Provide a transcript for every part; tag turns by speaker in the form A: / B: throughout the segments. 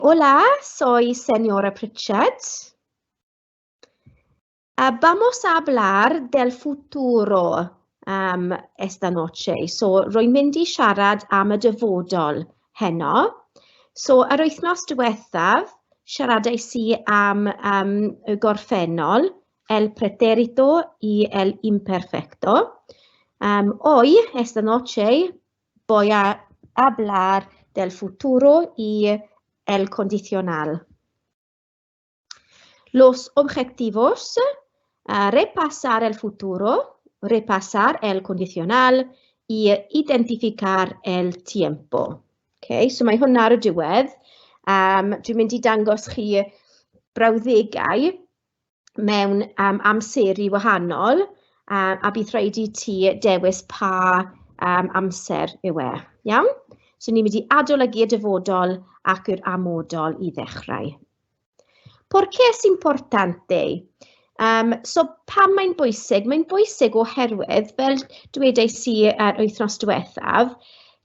A: Hola, soy señora Pritchard. Vamos a hablar del futuro esta noche. So, rwy'n mynd I siarad am y dyfodol heno. So, yr wythnos diwethaf, siaradais I am y gorffennol, el pretérito y el imperfecto. Hoy, esta noche, voy a hablar del futuro y el condicional. Los objetivos, repasar el futuro, repasar el condicional y identificar el tiempo. Okay, so mae hwnna ar y diwedd. Dwi'n mynd I dangos chi brawddegau mewn amseru wahanol a bydd rhaid I ti dewis pa amser yw e. Iawn? So ni'n mynd I adolygu y dyfodol ac yr amodol I ddechrau. ¿Por qué es importante? So pam mae'n bwysig? Mae'n bwysig oherwydd, fel dwedais I yr wythnos diwethaf,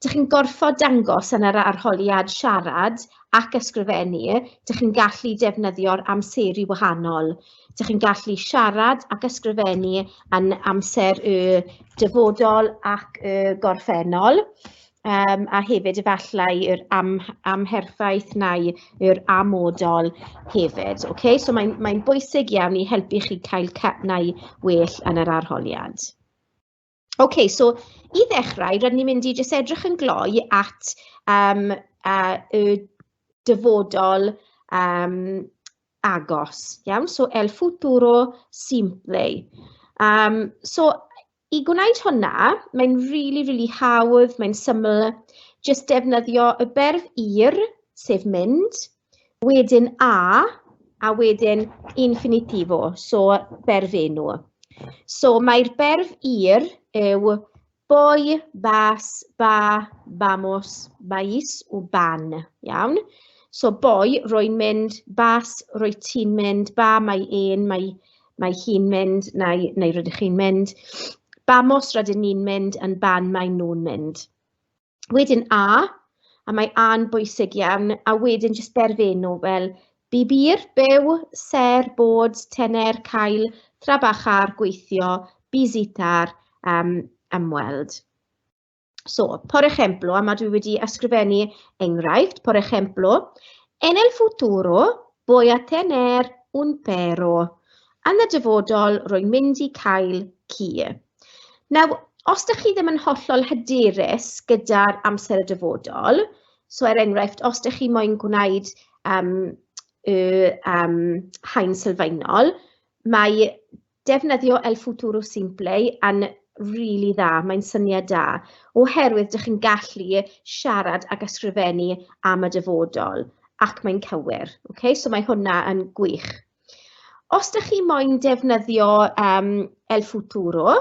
A: dych chi'n gorfod dangos yn yr arholiad siarad ac ysgrifennu, dych chi'n gallu defnyddio'r amseru wahanol. Dych chi'n gallu siarad ac ysgrifennu yn amser y dyfodol ac y gorffennol. A hefyd efallai yr amherffaith neu yr amodol hefyd. Okay? So mae'n bwysig iawn I helpu chi cael capnau well yn yr arholiad. Okay, so I ddechrau, rydyn ni'n mynd I jyst edrych yn gloi at y dyfodol agos. Iawn? So, el futuro simple. So, I gwneud hwnna, mae'n really hawdd, mae'n syml, jyst defnyddio y berf ir, sef mynd, wedyn a wedyn infinitivo, so berf enw. So mae'r berf ir yw voy, vas, va, vamos, vais o van, iawn? So boy, rwy'n mynd, vas, rwy ti'n mynd, ba, mae hi'n mynd, neu rydych chi'n mynd. Vamos, rydyn ni'n mynd, yn ban, mae nhw'n mynd. Wedyn a mae a'n bwysig iawn, a wedyn jyst berfenw fel bibir, byw, ser, bod, tener, cael, trabajar, gweithio, visitar, ymweld. So, por ejemplo, a mae dwi wedi ysgrifennu enghraifft, por ejemplo, en el futuro voy a tener un perro. Yn y dyfodol, rwy'n mynd I cael ci. Nawr, os ydych chi ddim yn hollol hyderus gyda'r amser y dyfodol, so enghraifft, os ydych chi moyn gwneud haen sylfaenol, mae defnyddio el futuro simple yn really dda, mae'n syniad da, oherwydd ydych chi'n gallu siarad ac ysgrifennu am y dyfodol, ac mae'n cywir. Okay? So mae hwnna yn gwych. Os ydych chi moyn defnyddio el futuro,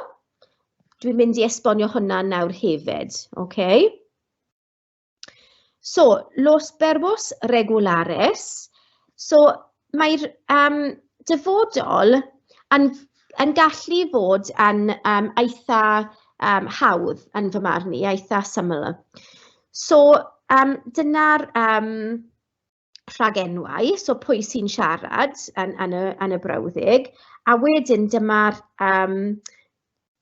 A: dwi'n mynd I esbonio hwnna nawr hefyd, okay? So, los verbos regulares. So, mae'r dyfodol yn gallu fod yn eitha hawdd yn fy marn I, eitha syml. So, dyna'r rhagenwau, so pwy sy'n siarad yn y brawddeg, a wedyn dyma'r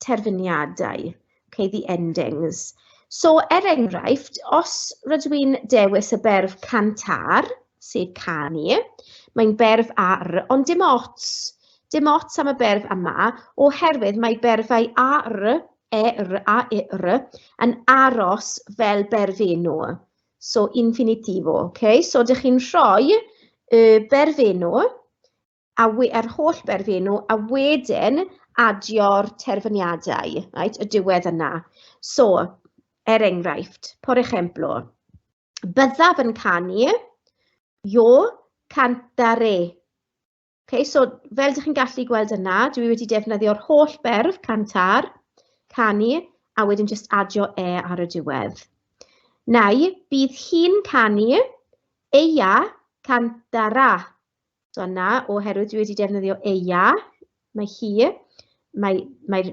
A: terfyniadau, okay, the endings. So, enghraifft, os rydw i'n dewis y berf cantar, sef canu, mae'n berf ar, ond dim ots am y berf yma, oherwydd mae berfau ar, a ir, yn aros fel berfenw. So, infinitivo, okay? So, dych chi'n rhoi y berfenw, yr holl berfenw, a wedyn adio'r terfyniadau, right? Y diwedd yna. So, enghraifft, por ejemplo, byddaf yn canu, yo cantaré. Okay, so, fel ydych chi'n gallu gweld yna, dwi wedi defnyddio'r holl berf, cantar, canu, a wedyn just adio ar y diwedd. Neu, bydd hi'n canu, ella cantará. So yna, oherwydd dwi wedi defnyddio ella, mae hi, mae'r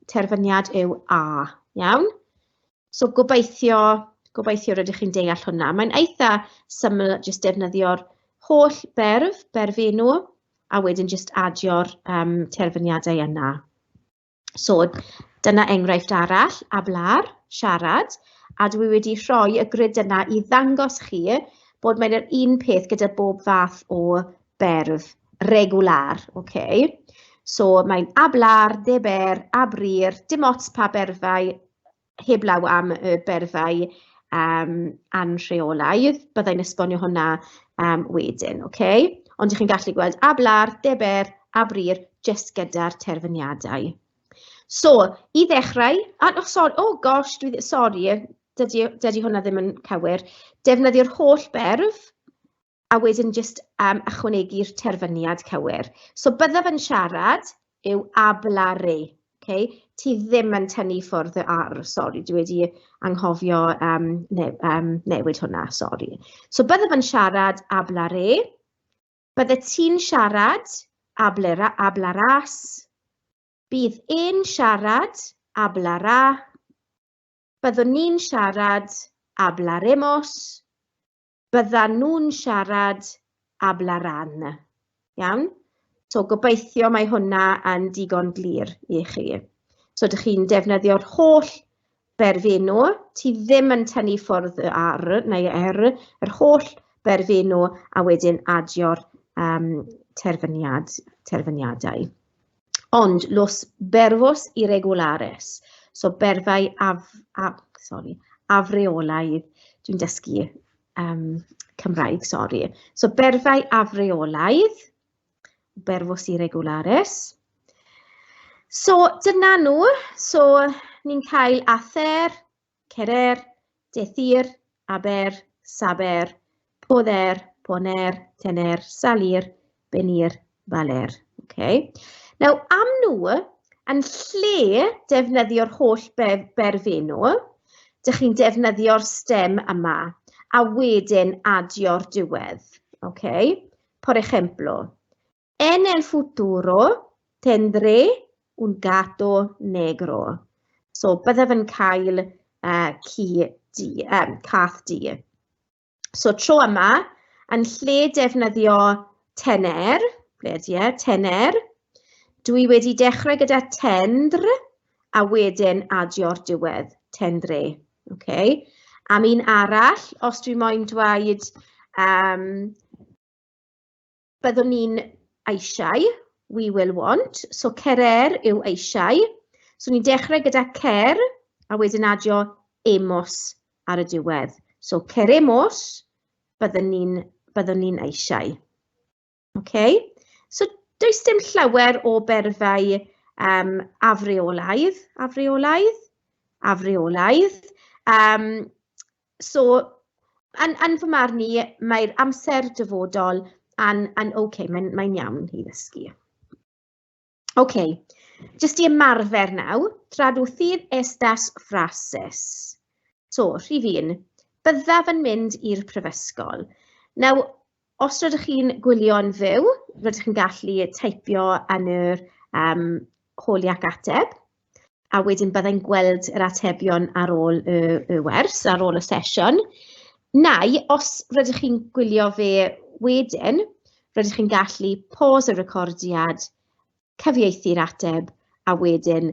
A: terfyniad yw a, iawn? So gobeithio Gobeithio rydych chi'n deall hwnna. Mae'n eitha syml jyst defnyddio'r holl berf enw, a wedyn jyst adio'r terfyniadau yna. So, dyna enghraifft arall, ablar, siarad, a dwi wedi rhoi y grid yna i ddangos chi bod mae'n yr un peth gyda bob fath o berf regular, okay? So, mae'n ablar, deber, abrir, dim ots pa berfau, heblaw am y berfau anrheolaidd, byddai'n esbonio hwnna wedyn, okay? Ond ych chi'n gallu gweld ablar, deber, abrir, jyst gyda'r terfyniadau. So, i ddechrau, dydy hwnna ddim yn cywir, defnyddio'r holl berf, a wedyn jyst ychwanegu'r terfyniad cywir. So, byddaf yn siarad yw ablare. Okay? Ti ddim yn tynnu ffwrdd y ar, sori, dwi wedi anghofio newid hwnna, sori. So, byddaf yn siarad ablare, bydde ti'n siarad ablaras, bydd ein siarad ablara, byddwn ni'n siarad ablaremos, byddan nhw'n siarad ablaran. Iawn? So, gobeithio mae hwnna yn digon glir i chi. So, ydych chi'n defnyddio'r holl berfenw, ti ddim yn tynnu ffwrdd y ar neu yr holl berfenw, a wedyn adio'r terfyniadau. Ond, los verbos irregulares. So, berfau afreolaidd. Dwi'n dysgu Cymraeg, sori. So, berfau afreolaidd, verbos irregulares. So, dyna nhw. So, ni'n cael ather, querer, decir, haber, saber, poder, poner, tener, salir, venir, valer. Okay. Now, am nhw, yn lle defnyddio'r holl berfenw, dych chi'n defnyddio'r stem yma, a wedyn adio'r diwedd. Okay. Por ejemplo, en el futuro tendré un gato negro. So, byddaf yn cael cath di. So, tro yma, yn lle defnyddio tener, tener, dwi wedi dechrau gyda tendre, a wedyn adio'r diwedd, tendre. Okay. Am un arall, os dwi moyn dweud, byddwn ni'n eisiau, we will want. So, querer yw eisiau. So, ni'n dechrau gyda cer, a wedyn adio emos ar y diwedd. So, queremos, byddwn ni'n eisiau. Okay? So, does dim llawer o berfau afreolaidd. So, yn fy marn i, mae'r amser dyfodol mae'n iawn i ddysgu. Okay, jyst i ymarfer nawr, traducir estas frases. So, rhif 1, byddaf yn mynd i'r prifysgol. Nawr, os rydych chi'n gwylio'n fyw, rydych chi'n gallu teipio yn yr holiac ateb, a wedyn byddai'n gweld yr atebion ar ôl y wers, ar ôl y sesiwn. Neu, os rydych chi'n gwylio fe wedyn, rydych chi'n gallu pause y recordiad, cyfieithu'r ateb, a wedyn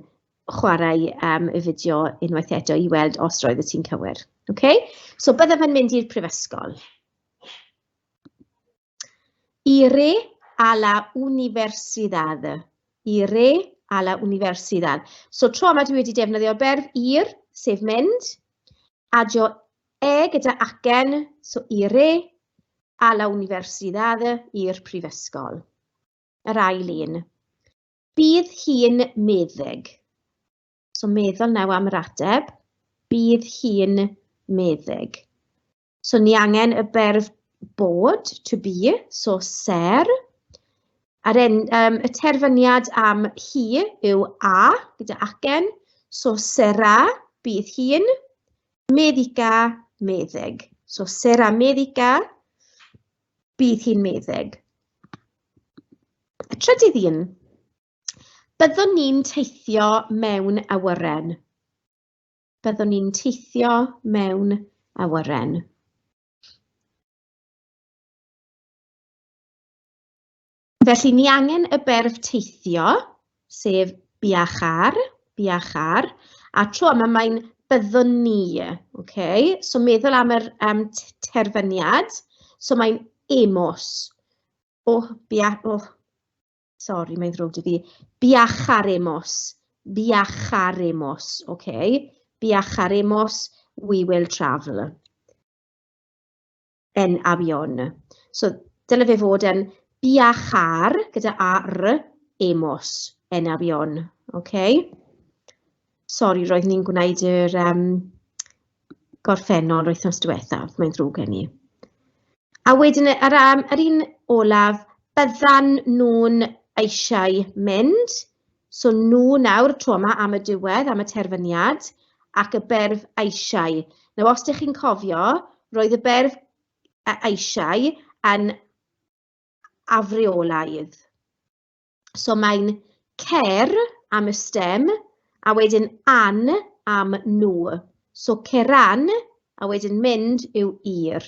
A: chwarae y fideo unwaith eto i weld os roedd y ti'n cywir. Okay? So, byddaf yn mynd i'r prifysgol. Iré a la universidad. Iré a la universidad. So, tro yma dwi wedi defnyddio'r berf ir, sef mynd. Adio gyda acen, so iré a la universidad i'r prifysgol. Yr ail un. Bydd hi'n meddyg. So, meddwl naw am yr ateb. Bydd hi'n meddyg. So, ni angen y berf bod, to be, so ser. Y terfyniad am hi yw a, gyda acen. So, sera, bydd hi'n. Medica, meddyg. So, sera medica, bydd hi'n meddyg. Y trydydd un. Byddwn ni'n teithio mewn awyren. Byddwn ni'n teithio mewn awyren. Felly ni angen y berf teithio, sef biachar, a tro yma mae'n byddwn ni, okay? So meddwl am yr terfyniad, so mae'n emos. Sorry, mae'n ddrwg 'da fi. Biacharemos, okay? Biacharemos, we will travel. En avion. So dyle fe fod yn biachar, gyda ar, emos, en avion, okay? Sorry, roedd ni'n gwneud yr gorffennol wythnos diwethaf, mae'n ddrwg gen i. A wedyn yr un olaf, byddan nhw'n eisiau mynd. So nhw nawr tro yma am y diwedd, am y terfyniad, ac y berf eisiau. Nawr, os ydych chi'n cofio, roedd y berf eisiau yn afreolaidd. So mae'n cer am y stem, a wedyn an am nhw. So ceran, a wedyn mynd yw ir.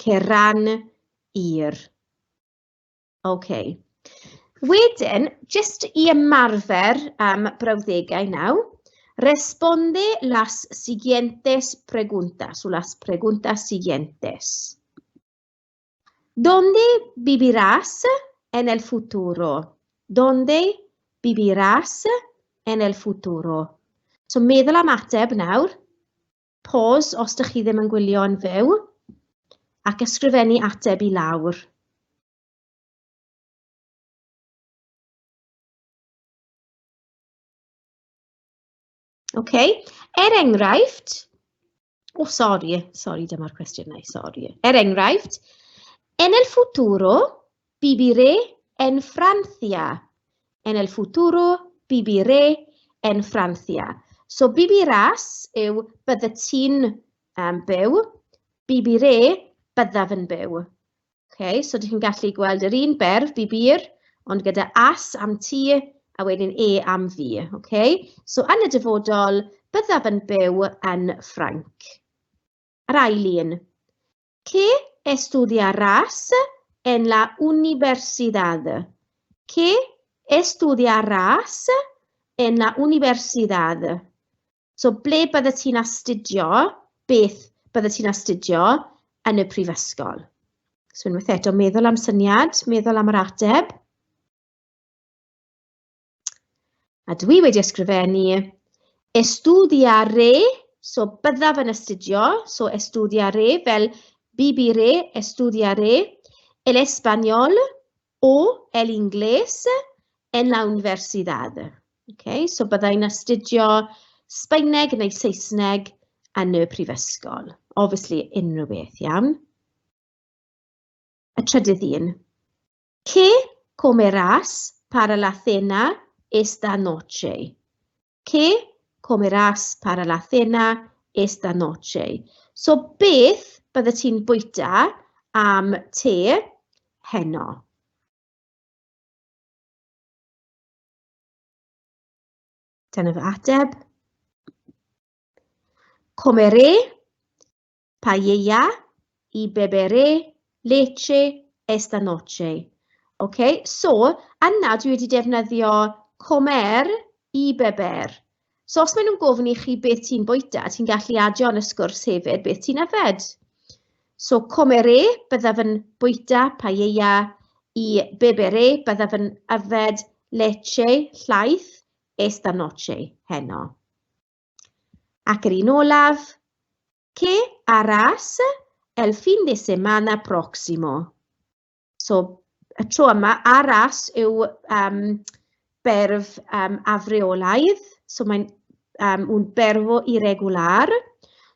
A: Ceran, ir. Okay. Wedyn, just i ymarfer brawddegau naw, responde las siguientes preguntas, o las preguntas siguientes. ¿Dónde vivirás en el futuro? ¿Dónde vivirás en el futuro? So meddwl am ateb nawr, pause os ydych chi ddim yn gwylio yn fyw, ac ysgrifennu ateb i lawr. Okay, enghraifft, sorry, dyma'r cwestiynau, sorry. Enghraifft, en el futuro viviré en Francia. En el futuro viviré en Francia. So vivirás yw bydde ti'n byw, viviré byddaf yn byw. Okay, so ydych chi'n gallu gweld yr un berf, vivir, ond gyda as am ti, a wedyn am fi. Okay? So yn y dyfodol, byddaf yn byw yn Ffrainc. Yr ail un. ¿Qué estudiarás en la universidad? ¿Qué estudiarás en la universidad? So ble bydde ti'n astudio, beth bydde ti'n astudio yn y prifysgol? So unwaith eto, meddwl am syniad, meddwl am yr ateb. A dwi wedi ysgrifennu estudiaré, so byddaf yn astudio, so estudiaré fel viviré, estudiaré el español o el inglés en la universidad. Okay, so byddai'n astudio Sbaeneg neu Saesneg yn y prifysgol. Obviously, unrhyw beth, iawn. Y trydydd un. ¿Qué comerás para la cena esta noche? ¿Qué comerás para la cena esta noche? So beth bydde ti'n bwyta am te heno? Dyna fy ateb. Comeré paella y beberé leche esta noche. Okay, so yna dwi wedi defnyddio comer i beber. So os maen nhw'n gofyn i chi beth ti'n bwyta, ti'n gallu adio yn y sgwrs hefyd beth ti'n yfed. So comeré byddaf yn bwyta paella i beberé byddaf yn yfed leche llaeth esta noche heno. Ac yr un olaf, ¿qué harás el fin de semana próximo? So, y tro yma, harás yw berf afreolaidd, so mae'n un berfo irregular.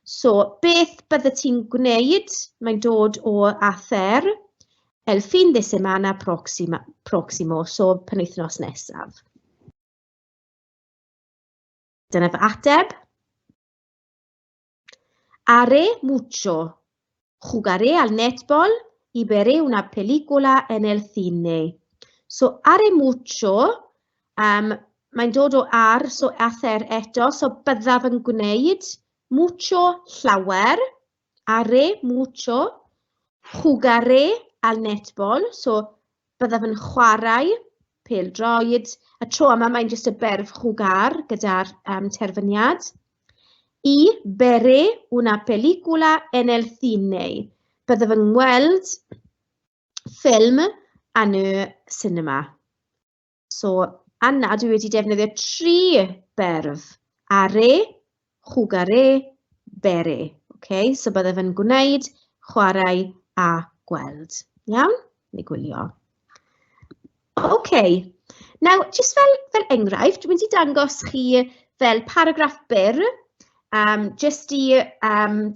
A: So, beth bydde ti'n gwneud, mae'n dod o ather, el fin de semana próximo, so penwythnos nesaf. Dyna fy ateb. Haré mucho. Jugaré al netball y veré una película en el cine. So, haré mucho, mae'n dod o ar, so ather eto, so byddaf yn gwneud, mucho llawer, haré mucho, jugaré al netball, so byddaf yn chwarae pêl-droed. Y tro yma mae'n jyst y berf jugar gyda'r terfyniad. Y veré una película en el cine. Byddaf yn gweld ffilm yn y cinema. So, Anna, dwi wedi defnyddio 3 berf. Haré, jugaré, veré. Okay, so byddaf yn gwneud, chwarae a gweld. Iawn? Neu gwylio. Okay, now, just fel enghraifft, dwi'n wedi dangos chi fel paragraff byr, just i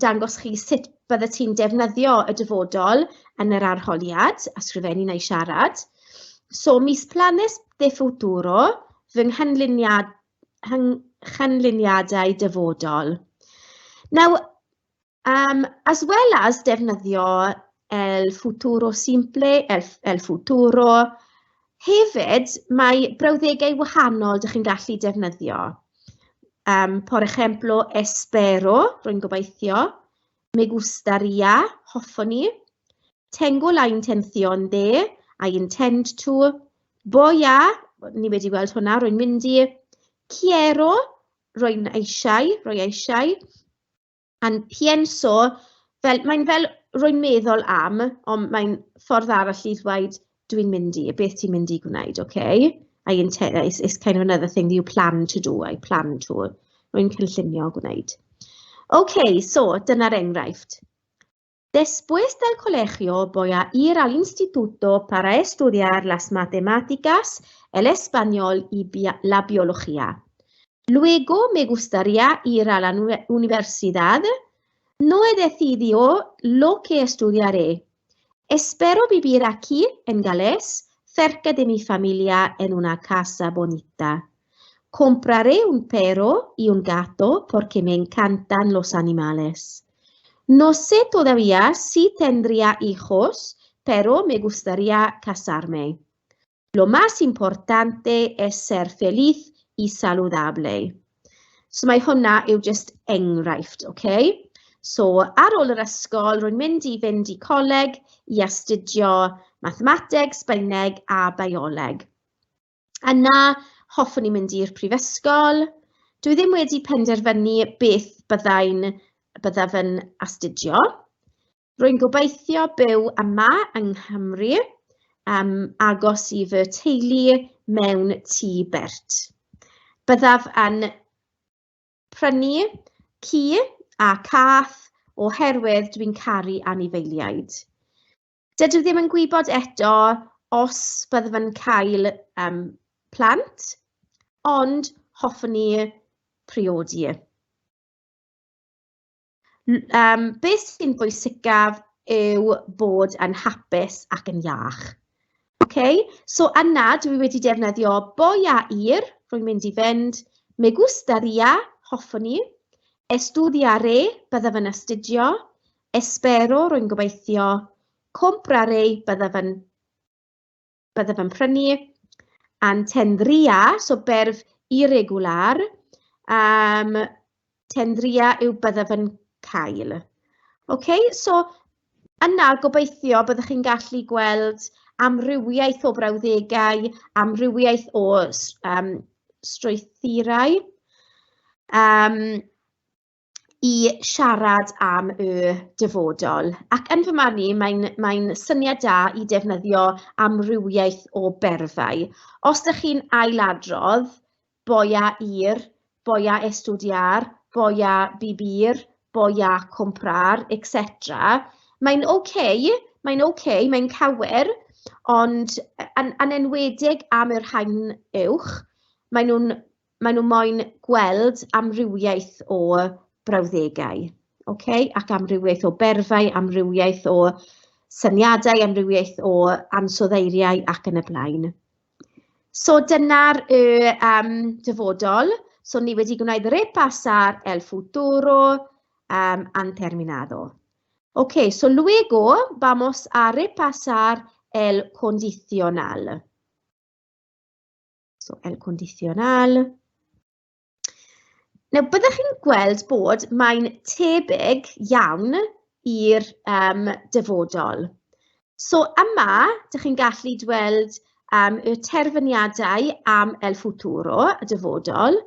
A: dangos chi sut bydde ti'n defnyddio y dyfodol yn yr arholiad, ysgrifennu neu siarad. So, mis planes de futuro, fy nghanlyniadau dyfodol. Now, as well as defnyddio el futuro simple, el futuro, hefyd mae brawddegau wahanol ydych chi'n gallu defnyddio. Por ejemplo, espero, rwy'n gobeithio, me gustaría, hoffwn i, tengo la intención de, I intend to, voy a, ni wedi gweld hwnna, rwy'n mynd i, quiero, rwy'n eisiau, and pienso, mae'n fel rwy'n meddwl am, ond mae'n ffordd arall i ddweud dwi'n mynd i, beth ti'n mynd i gwneud, okay? It's kind of another thing that you plan to do, I plan to. Rwy'n cynllunio gwneud. Okay, so dyna'r enghraifft. Después del colegio voy a ir al instituto para estudiar las matemáticas, el español y la biología. Luego me gustaría ir a la universidad. No he decidido lo que estudiaré. Espero vivir aquí, en Gales, cerca de mi familia en una casa bonita. Compraré un perro y un gato porque me encantan los animales. No sé todavía si tendría hijos, pero me gustaría casarme. Lo más importante es ser feliz y saludable. So mae hwnna yw just enghraifft, okay? So ar ôl yr ysgol, rwy'n mynd i fynd i coleg i astudio mathemateg, Sbaeneg a bioleg. Yna, hoffwn i mynd i'r prifysgol. Dwi ddim wedi penderfynu beth byddaf yn astudio. Rwy'n gobeithio byw yma yng Nghymru, agos i fy teulu mewn tŷ bert. Byddaf yn prynu ci a cath oherwydd dwi'n caru anifeiliaid. Dydw ddim yn gwybod eto os byddaf yn cael plant, ond hoffwn i priodi. Beth sy'n bwysicaf yw bod yn hapus ac yn iach. Okay? So yna dwi wedi defnyddio voy a ir, rwy'n mynd i fynd, me gustaría, hoffwn i, estudiaré, byddaf yn astudio, espero, rwy'n gobeithio, compraré, byddaf yn prynu, and tendría, so berf irregular, tendría yw byddaf yn cael. Okay, so yna gobeithio byddwch chi'n gallu gweld amrywiaeth o brawddegau, amrywiaeth o strwythurau i siarad am y dyfodol. Ac yn fy marn i, mae'n syniad da i defnyddio amrywiaeth o berfau. Os ydych chi'n ailadrodd, voy a ir, voy a estudiar, voy a vivir, voy a comprar, etc. Mae'n mae'n cywir, ond yn enwedig am yr rhain uwch, maen nhw moyn gweld amrywiaeth o brawddegau, okay? Ac amrywiaeth o berfau, amrywiaeth o syniadau, amrywiaeth o ansoddeiriau ac yn y blaen. So dyna'r dyfodol. So ni wedi gwneud repasar el futuro han terminado. Ok, so luego vamos a repasar el condicional. So el condicional. Now, byddwch chi'n gweld bod mae'n tebyg iawn i'r dyfodol. So yma, dych chi'n gallu dweld y terfyniadau am el futuro, y dyfodol,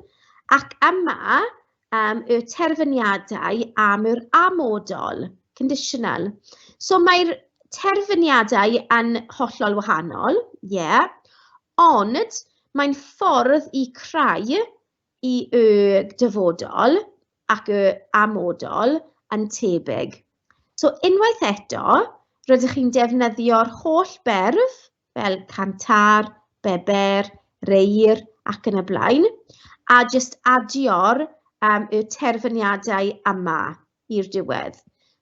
A: ac yma y terfyniadau am yr amodol, conditional. So mae'r terfyniadau yn hollol wahanol, ond mae'n ffordd i creu i y dyfodol ac y amodol yn tebyg. So unwaith eto, rydych chi'n defnyddio'r holl berf fel cantar, beber, reir ac yn y blaen, a jyst adio'r y terfyniadau yma i'r diwedd.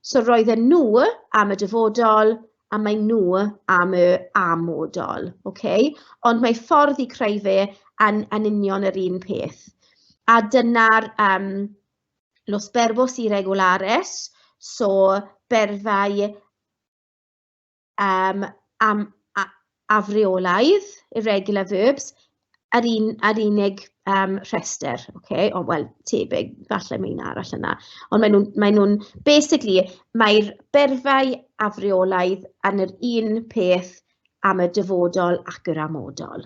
A: So roedden nhw am y dyfodol a mae nhw am y amodol, ond mae ffordd i creu fe yn union yr un peth. A dyna'r los verbos irregulares, so berfau afreolaidd, irregular verbs, yr unig rhestr, wel, tebyg, falle mae'n arall yna. Ond mae nhw'n, basically, mae'r berfau afreolaidd yn yr un peth am y dyfodol ac yr amodol,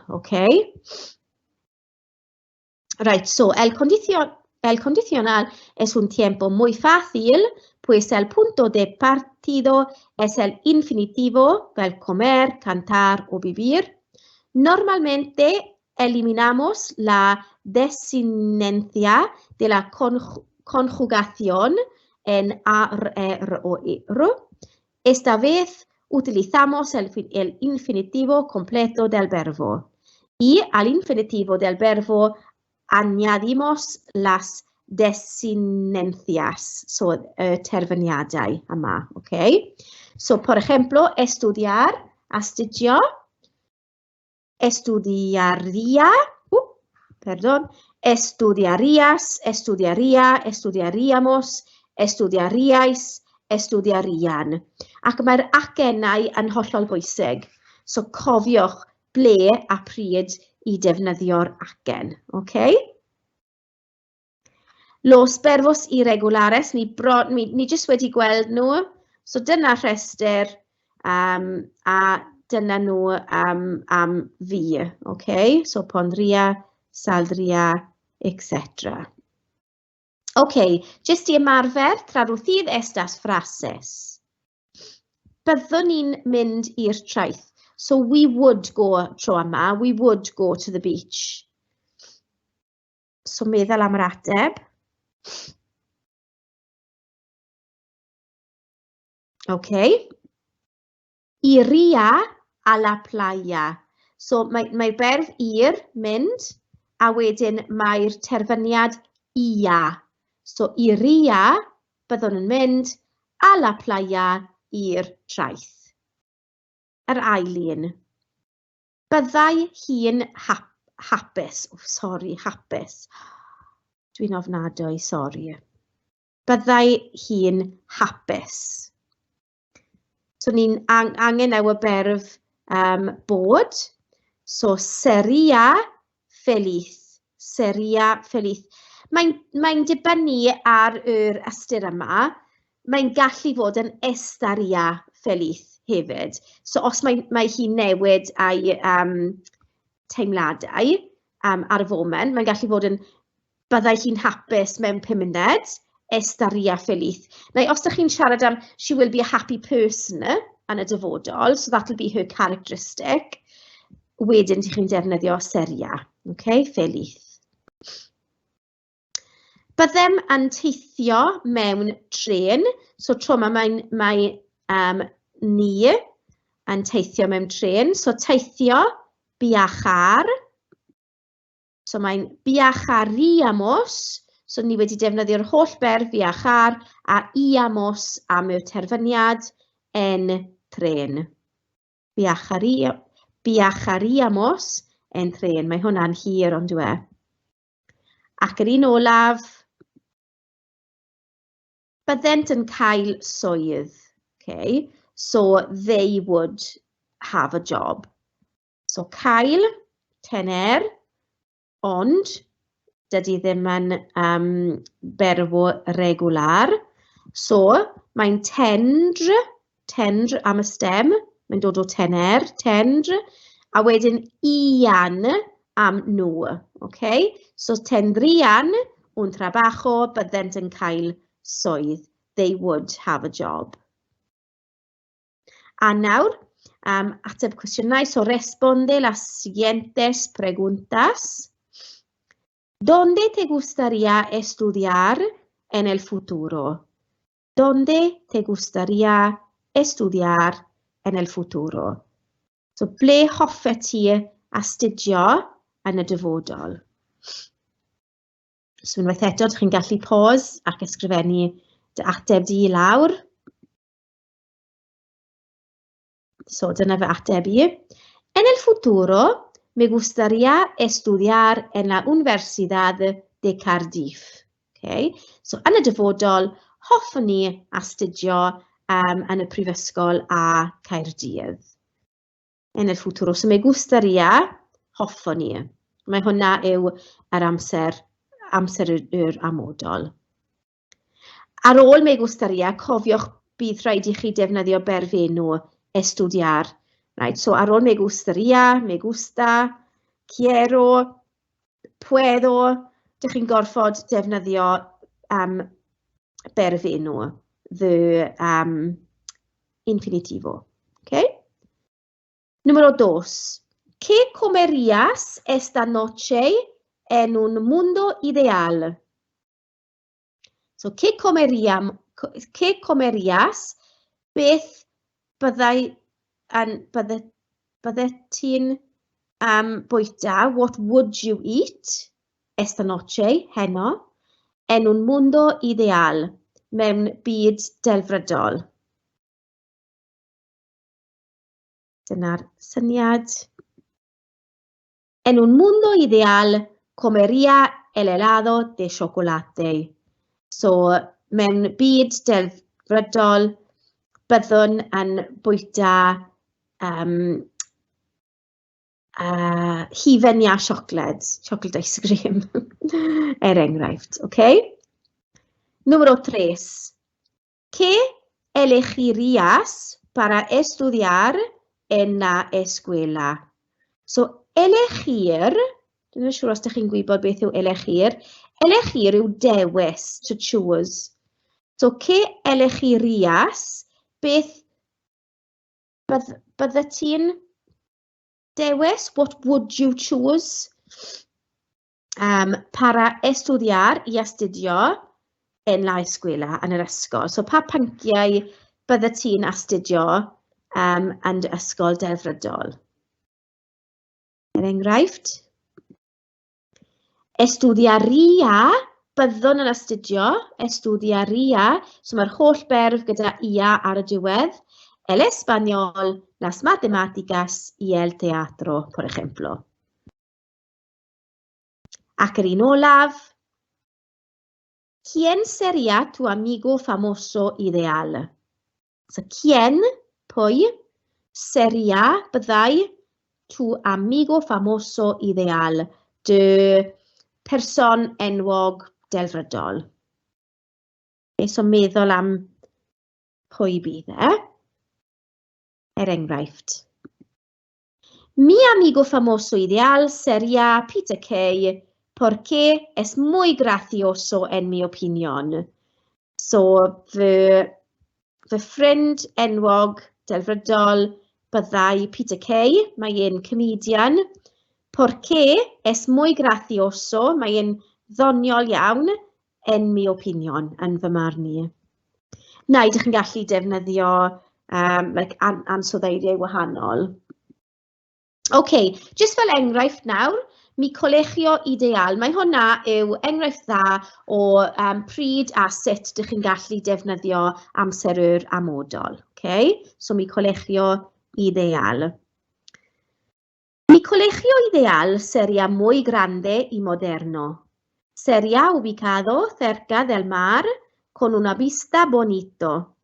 A: Right, so el condicional es un tiempo muy fácil, pues el punto de partido es el infinitivo, el comer, cantar o vivir. Normalmente eliminamos la desinencia de la conjugación en AR, o ER. Esta vez utilizamos el infinitivo completo del verbo. Y al infinitivo del verbo añadimos las desinencias, so terfyniadau yma, So, por ejemplo, estudiar, astudio, estudiaría, estudiarías, estudiaría, estudiaríamos, estudiaríais, estudiarían. Ac mae'r acennau yn hollol bwysig. So cofiwch ble a pryd i defnyddio'r acen, Los verbos irregulares, ni jyst wedi gweld nhw. So dyna rhestr a dyna nhw am fi, So pondria, saldria, etc. Jyst i ymarfer, traducid estas frases. Byddwn ni'n mynd i'r traeth. So we would go tro yma, we would go to the beach. So meddwl am yr ateb. Iria a la playa. So mae'r berf ir, mynd, a wedyn mae'r terfyniad ia. So iria, byddwn yn mynd, a la playa i'r traeth. Yr ail un. Byddai hi'n hapus. Hapus. Dwi'n ofnadwy, sori. Byddai hi'n hapus. So ni'n angen y berf bod. So seria feliz. Seria feliz. Mae'n dibynnu ar yr ystyr yma. Mae'n gallu fod yn estaria feliz hefyd. So os mae hi'n newid ei teimladau ar y foment, mae'n gallu fod yn byddai hi'n hapus mewn 5 munud, estaria feliz. Neu os ydych chi'n siarad am she will be a happy person yn y dyfodol, so that'll be her characteristic, wedyn ydych chi'n defnyddio seria, feliz. Byddem yn teithio mewn tren, so tro yma mae ni yn teithio mewn tren, so teithio, viajar, so mae'n viajaríamos, so ni wedi defnyddio'r holl berf viajar a íamos am y terfyniad en tren. Viajaríamos en tren, mae hwnna'n hir ond dwi. Ac yr un olaf, byddent yn cael swydd, so they would have a job. So cael, tener, ond, dydy ddim yn berfo regular. So, mae'n tendre am y stem, mae'n dod o tener, tendre, a wedyn ian am nhw, okay? So, tendrían un trabajo, byddent yn cael swydd. They would have a job. A nawr, ateb cwestiynau, so responde las siguientes preguntas. ¿Dónde te gustaría estudiar en el futuro? ¿Dónde te gustaría estudiar en el futuro? So, ble hoffet ti astudio yn y dyfodol? So, unwaith eto, ydych chi'n gallu pause ac ysgrifennu dy ateb di i lawr. So, dyna fy ateb i. En el futuro, me gustaría estudiar en la Universidad de Cardiff. Okay? So, yn y dyfodol, hoffwn ni astudio yn y Prifysgol a Caerdydd. En el futuro. So, me gustaría, hoffwn ni. Mae hwnna yw yr amser yr amodol. Ar ôl me gustaría, cofiwch bydd rhaid i chi defnyddio berfenw estudiar. Right, so ar ôl me gustaría, me gusta, quiero, puedo, dych chi'n gorfod defnyddio berfenw, the infinitivo. Okay? Número 2. ¿Qué comerías esta noche en un mundo ideal? So, ¿qué comerías? Beth byddet ti'n bwyta? What would you eat esta noche, heno, en un mundo ideal, mewn byd delfrydol? Dyna'r syniad. En un mundo ideal, comería el helado de chocolate. So, mewn byd delfrydol, byddwn yn bwyta hufen chocolate ice cream, enghraifft, okay? Número 3. ¿Qué elegirías para estudiar en la escuela? So, elegir, dwi'n siŵr os ydych chi'n gwybod beth yw elegir. Elegir yw dewis, to choose. So, ¿qué elegirías? Beth byddet ti'n dewis? What would you choose? Para estudiar, i astudio, en la escuela, yn yr ysgol. So, pa pynciau byddet ti'n astudio yn y ysgol delfrydol? Er enghraifft, estudiaria, byddwn yn astudio, estudiaria, so mae'r holl berf gyda ia ar y diwedd, el español, las matemáticas y el teatro, por ejemplo. Ac yr un olaf, ¿quién sería tu amigo famoso ideal? So, ¿quién, pwy, sería, byddai, tu amigo famoso ideal, dy person enwog delfrydol? So, meddwl am pwy bydd e. Er enghraifft. Mi amigo famoso ideal sería Peter Kay porque es muy gracioso en mi opinión. So, fy ffrind enwog delfrydol byddai Peter Kay, mae e'n comedian, porque es muy gracioso, mae e'n ddoniol iawn, en mi opinion, yn fy marn i. Na, ydych chi'n gallu defnyddio ansoddeiriau wahanol. Okay, just fel enghraifft nawr, mi colegio ideal. Mae hwnna yw enghraifft dda o pryd a sut ydych chi'n gallu defnyddio amser yr amodol. Okay? So, mi colegio ideal. Mi colegio ideal sería muy grande y moderno. Sería ubicado cerca del mar con una vista bonito.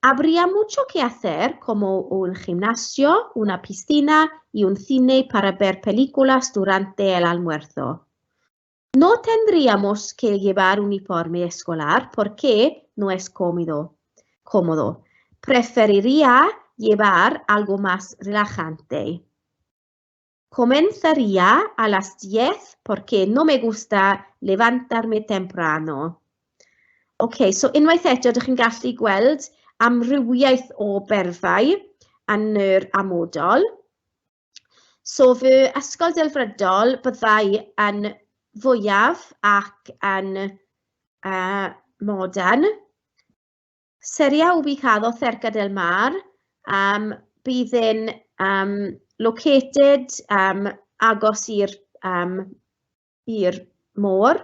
A: Habría mucho que hacer como un gimnasio, una piscina y un cine para ver películas durante el almuerzo. No tendríamos que llevar uniforme escolar porque no es cómodo. Preferiría llevar algo más relajante. Comenzaría a las 10 porque no me gusta levantarme temprano. Ok, so unwaith eto, ydych chi'n gallu gweld amrywiaeth o berfau yn yr amodol. So fy ysgol delfrydol byddai yn fwyaf ac yn modern. Sería ubicado cerca del mar. Bydd yn located agos i'r môr,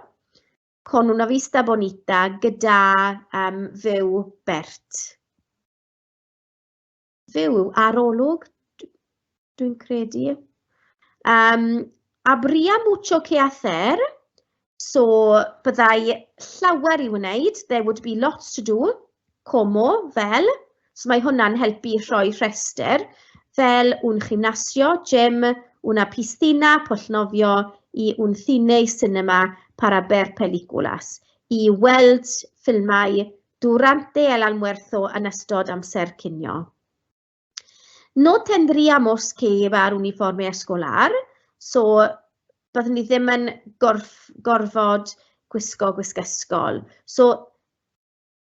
A: con una vista bonita gyda fyw bert. Fyw arolwg, dwi'n credu. Habría mucho que hacer, so byddai llawer i wneud, there would be lots to do, como, fel, so mae hwnna'n helpu rhoi rhestr, fel un gimnasio, gym, una piscina, pwllnofio, i un cine cinema para ver películas, i weld ffilmau durante el almuerzo yn ystod amser cinio. No tendríamos que llevar uniforme escolar, so byddwn ni ddim yn gorfod gwisgo gwisg ysgol. So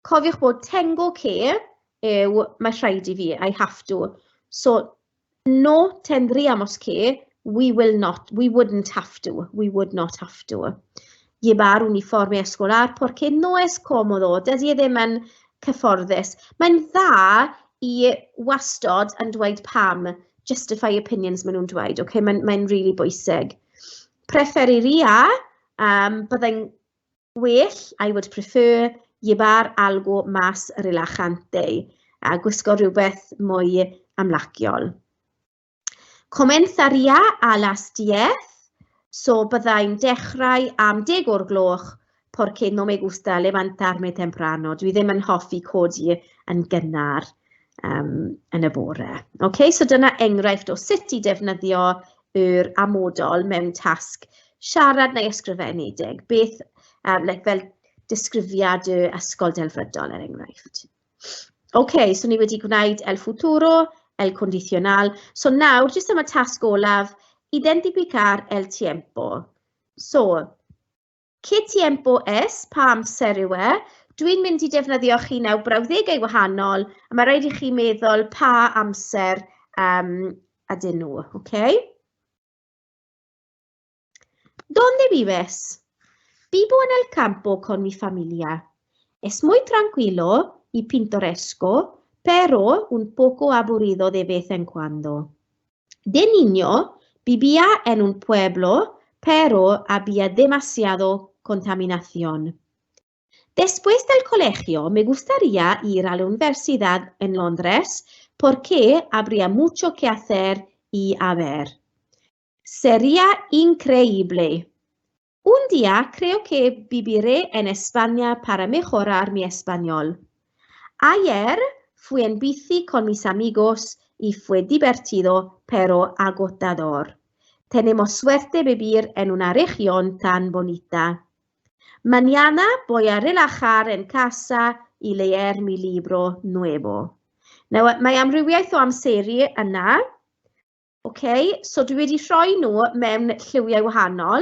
A: cofiwch bod tengo que yw mae rhaid i fi, I have to. So no tendríamos que, we wouldn't have to, we would not have to. Llevar uniforme escolar porque no es cómodo, dydy e ddim yn cyfforddus. Mae'n dda i wastod yn dweud pam, justify opinions maen nhw'n dweud, okay? Mae'n really bwysig. Preferiría, byddai'n well, I would prefer, llevar algo más relajante, a gwisgo rhywbeth mwy amlaciol. Comenzaría a las 10, so byddai'n dechrau am 10 o'r gloch, porque no me gusta levantarme temprano. Dwi ddim yn hoffi codi yn gynnar yn y bore. Okay, so dyna enghraifft o sut i defnyddio yr amodol mewn tasg siarad neu ysgrifenedig. Beth fel disgrifiad y ysgol delfrydol er enghraifft. Okay, so ni wedi gwneud el futuro, el condicional. So nawr, jyst am y tasg olaf, identificar el tiempo. So, ¿qué tiempo es? Pa amser yw e? Dwi'n mynd i defnyddio chi nawr brawddegau wahanol, a mae rhaid i chi meddwl pa amser ydyn nhw, okay? ¿Dónde vives? Vivo en el campo con mi familia. Es muy tranquilo y pintoresco, pero un poco aburrido de vez en cuando. De niño, vivía en un pueblo, pero había demasiado contaminación. Después del colegio, me gustaría ir a la universidad en Londres porque habría mucho que hacer y a ver. Sería increíble. Un día creo que viviré en España para mejorar mi español. Ayer fui en bici con mis amigos y fue divertido, pero agotador. Tenemos suerte de vivir en una región tan bonita. Mañana voy a relajar en casa y leer mi libro nuevo. Now, mae amrywiaeth o amseru yna. Okay, so dwi wedi rhoi nhw mewn lliwiau wahanol,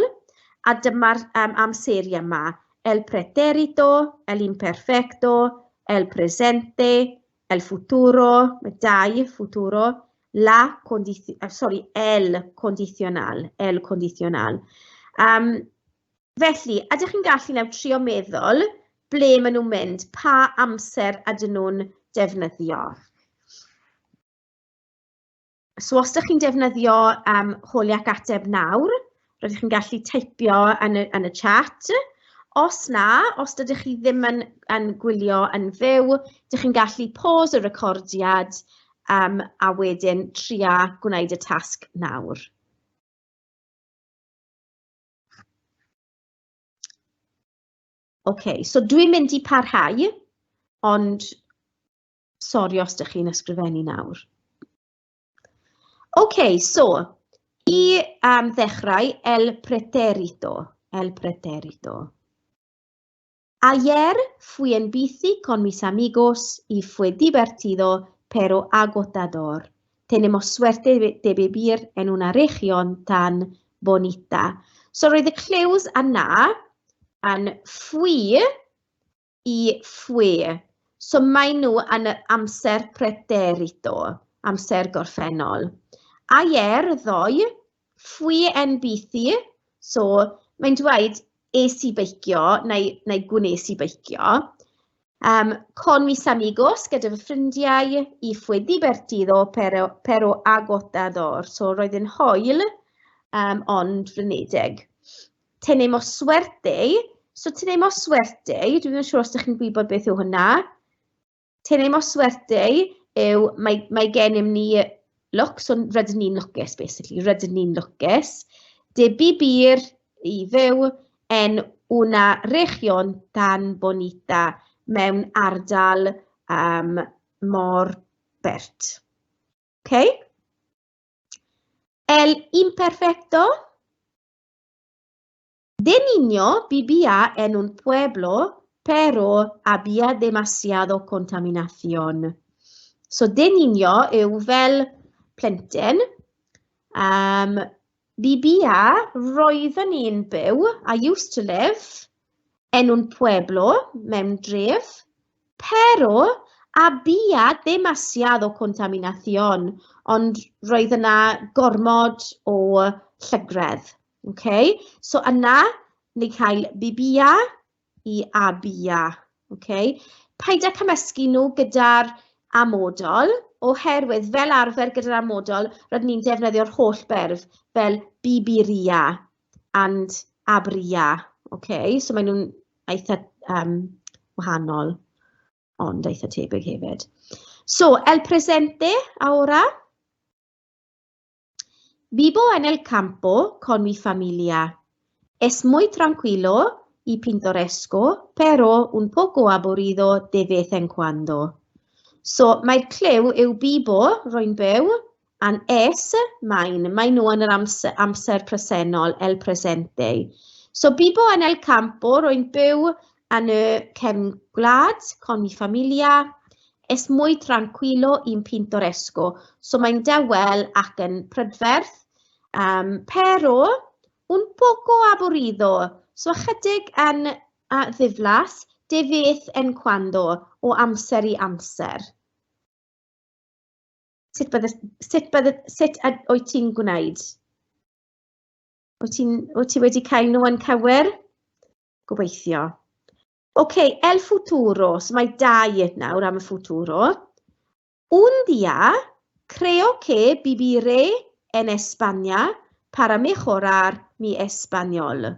A: a dyma'r amseru yma. El pretérito, el imperfecto, el presente, el futuro, dau futuro, el condicional, Felly, ydych chi'n gallu nawr trio meddwl ble maen nhw'n mynd, pa amser ydyn nhw'n defnyddio. So os ydych chi'n defnyddio holiac ateb nawr, rydych chi'n gallu teipio yn y chat. Os na, os ydych chi ddim yn gwylio yn fyw, ydych chi'n gallu pause y recordiad a wedyn tria gwneud y tasg nawr. Okay, so dwi'n mynd i parhau, ond sori os ydych chi'n ysgrifennu nawr. Okay, so i ddechrau el pretérito. el pretérito. Ayer fui en bici con mis amigos y fue divertido, pero agotador. Tenemos suerte de vivir en una región tan bonita. So roedd y cliws yna yn fui I fue. So mae nhw yn y amser pretérito, amser gorffennol. Ayer ddoe, fui en bici, so mae'n dweud es I beicio neu gwnes I beicio. Con mis amigos, gyda fy ffrindiau, I fue divertido pero agotador. So roedd yn hwyl, ond flinedig. Tenemos suerte. So tenemos suerte, dwi ddim yn siŵr os ydych chi'n gwybod beth yw hwnna. Tenemos suerte yw mae gennym ni lwc, so rydyn ni'n lwcus, basically, rydyn ni'n lwcus. De vivir I fyw en una región tan bonita mewn ardal mor bert. Okay? El imperfecto. De niño vivía en un pueblo, pero había demasiado contaminación. So de niño yw fel plentyn. Vivía, roeddwn i'n byw, I used to live, en un pueblo, mewn dref, pero había demasiado contaminación, ond roedd yna gormod o llygredd. Okay? So yna, ni cael vivía I había. Okay? Paid â cymysgu nhw gyda'r amodol, oherwydd fel arfer gyda'r amodol, rydyn ni'n defnyddio'r holl berf fel viviría and habría. Okay? So maen nhw'n eitha wahanol, ond eitha tebyg hefyd. So, el presente ahora. Vivo en el campo con mi familia. Es muy tranquilo y pintoresco, pero un poco aburrido de vez en cuando. So, mae'r cliw yw bibo, roi'n byw, and es, mae nhw yn yr amser presennol, el presente. So, vivo en el campo, roi'n byw yn y cefn gwlad, con mi familia. Es muy tranquilo y pintoresco. So, mae'n dawel ac yn prydferth. Pero un poco aburrido. So chydig yn ddiflas, de vez en cuando, o amser I amser. Sut wyt ti'n gwneud? Wyt ti wedi cael nhw yn cywir? Gobeithio. Okay, el futuro. So mae dau nawr am y futuro. Un día creo que viviré en España para mejorar mi español.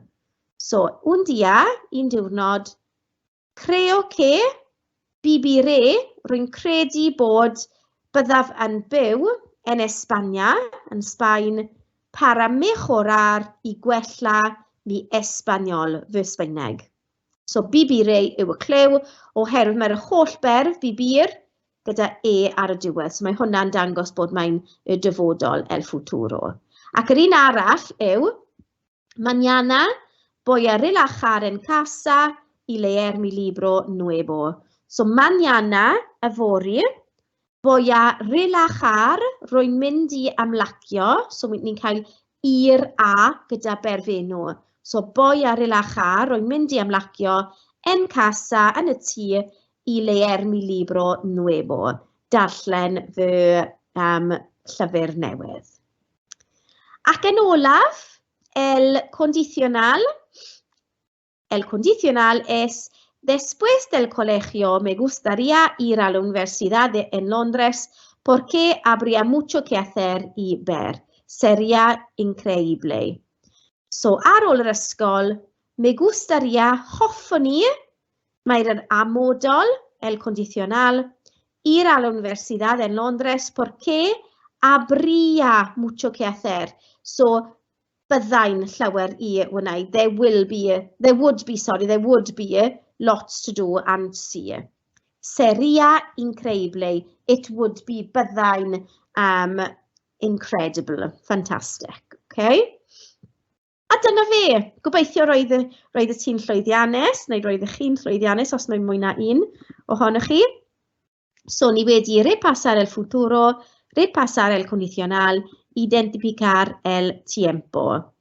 A: So, un día, un diwrnod, creo que viviré, rwy'n credu bod byddaf yn byw en España, yn Sbaen, para mejorar I gwella mi español, fy Sbaeneg. So, viviré yw y cliw, oherwydd mae'r holl berf, vivir, gyda ar y diwedd. So mae hwnna'n dangos bod mae'n y dyfodol el futuro. Ac yr un arall yw, mañana voy a relajar en casa y leer mi libro nuevo. So mañana, yfory, voy a relajar, rwy'n mynd I amlacio. So ni'n cael i'r a gyda berfenw. So voy a relajar, rwy'n mynd I amlacio en casa, yn y tŷ, I leer mi libro nuevo, darllen fy llyfr newydd. Ac yn olaf, el condicional es, después del colegio me gustaría ir a la universidad en Londres porque habría mucho que hacer y ver. Sería increíble. So, ar ôl yr ysgol, me gustaría hoffwn I, mae'r amodol, el condicional, ir a la universidad en Londres porque habría mucho que hacer. So, byddai'n llawer I wneud. There would be lots to do and see. Sería increíble. It would be byddai'n incredible. Fantastic. Okay? A dyna fe. Gobeithio roedd y ti'n llwyddiannus, neu roedd chi'n llwyddiannus os mae mwy na un ohonoch chi. So ni wedi repasar el futuro, repasar el condicional, identificar el tiempo.